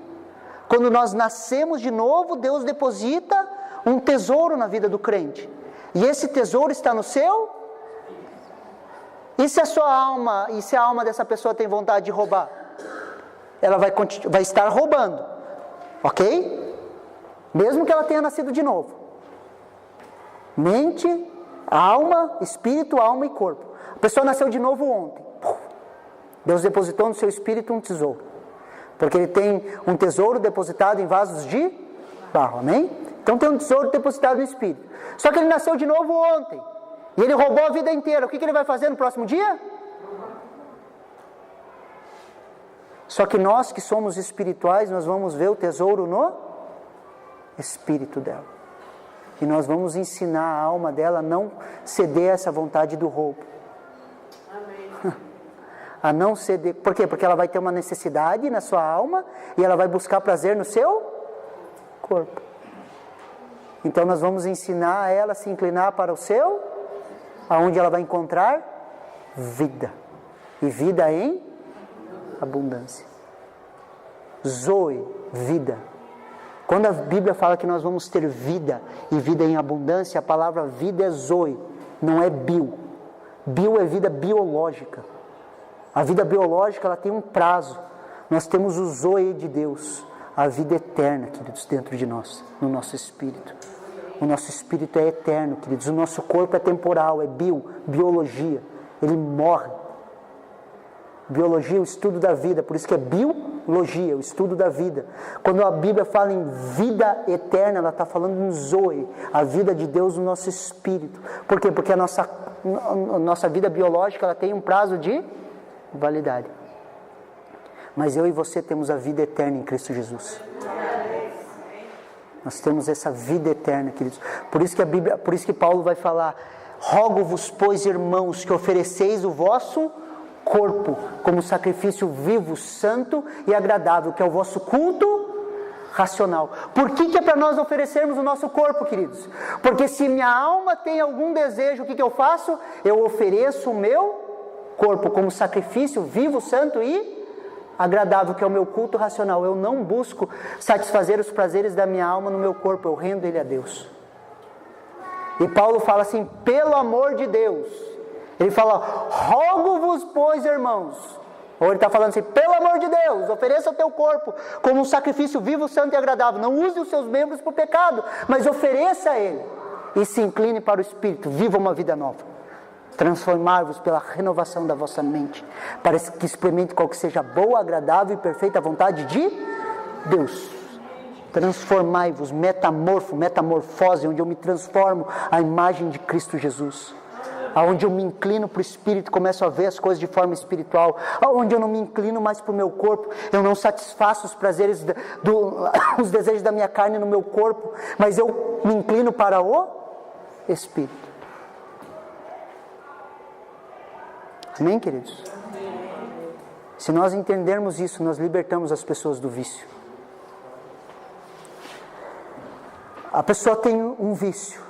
Quando nós nascemos de novo, Deus deposita um tesouro na vida do crente. E esse tesouro está no seu? E se a sua alma, e se a alma dessa pessoa tem vontade de roubar? Ela vai estar roubando. Ok? Mesmo que ela tenha nascido de novo. Mente, alma, espírito, alma e corpo. A pessoa nasceu de novo ontem. Deus depositou no seu espírito um tesouro. Porque Ele tem um tesouro depositado em vasos de barro. Amém? Então tem um tesouro depositado no Espírito. Só que ele nasceu de novo ontem. E ele roubou a vida inteira. O que ele vai fazer no próximo dia? Só que nós que somos espirituais, nós vamos ver o tesouro no Espírito dela. E nós vamos ensinar a alma dela a não ceder a essa vontade do roubo. Amém. A não ceder. Por quê? Porque ela vai ter uma necessidade na sua alma e ela vai buscar prazer no seu corpo. Então nós vamos ensinar a ela a se inclinar para o seu, aonde ela vai encontrar vida. E vida em abundância. Zoe, vida. Quando a Bíblia fala que nós vamos ter vida e vida em abundância, a palavra vida é zoe, não é bio. Bio é vida biológica. A vida biológica, ela tem um prazo. Nós temos o zoe de Deus, a vida eterna, queridos, dentro de nós, no nosso espírito. O nosso espírito é eterno, queridos. O nosso corpo é temporal, é biologia. Ele morre. Biologia é o estudo da vida, por isso que é biologia, o estudo da vida. Quando a Bíblia fala em vida eterna, ela está falando em zoe, a vida de Deus no nosso espírito. Por quê? Porque a nossa vida biológica, ela tem um prazo de validade. Mas eu e você temos a vida eterna em Cristo Jesus. Nós temos essa vida eterna, queridos. Por isso que Paulo vai falar: rogo-vos, pois, irmãos, que ofereceis o vosso corpo como sacrifício vivo, santo e agradável, que é o vosso culto racional. Por que é para nós oferecermos o nosso corpo, queridos? Porque se minha alma tem algum desejo, o que eu faço? Eu ofereço o meu corpo como sacrifício vivo, santo e agradável, que é o meu culto racional. Eu não busco satisfazer os prazeres da minha alma no meu corpo, eu rendo ele a Deus. E Paulo fala assim: pelo amor de Deus. Ele fala: rogo-vos, pois, irmãos. Ou ele está falando assim: pelo amor de Deus, ofereça o teu corpo como um sacrifício vivo, santo e agradável. Não use os seus membros para o pecado, mas ofereça a ele. E se incline para o Espírito, viva uma vida nova. Transformar-vos pela renovação da vossa mente, para que experimente qual que seja boa, agradável e perfeita vontade de Deus. Transformai-vos, metamorfose, onde eu me transformo à imagem de Cristo Jesus. Aonde eu me inclino para o Espírito, começo a ver as coisas de forma espiritual. Aonde eu não me inclino mais para o meu corpo, eu não satisfaço os prazeres, os desejos da minha carne no meu corpo, mas eu me inclino para o Espírito. Amém, queridos? Se nós entendermos isso, nós libertamos as pessoas do vício. A pessoa tem um vício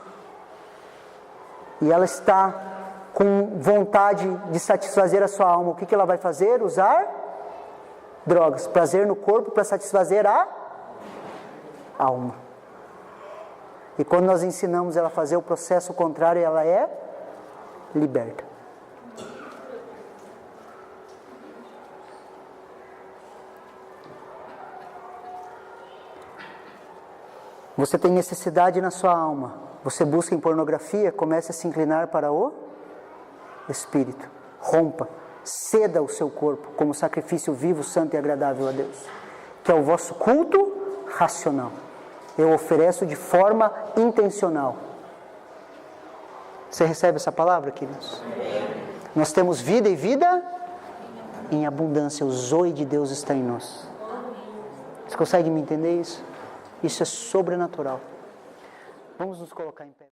e ela está com vontade de satisfazer a sua alma. O que ela vai fazer? Usar drogas, prazer no corpo para satisfazer a alma. E quando nós ensinamos ela a fazer o processo contrário, ela é liberta. Você tem necessidade na sua alma, você busca em pornografia, comece a se inclinar para o Espírito. Rompa, ceda o seu corpo como sacrifício vivo, santo e agradável a Deus, que é o vosso culto racional. Eu ofereço de forma intencional. Você recebe essa palavra, queridos? Nós temos vida e vida em abundância. O zoe de Deus está em nós. Você consegue me entender isso? Isso é sobrenatural. Vamos nos colocar em pé.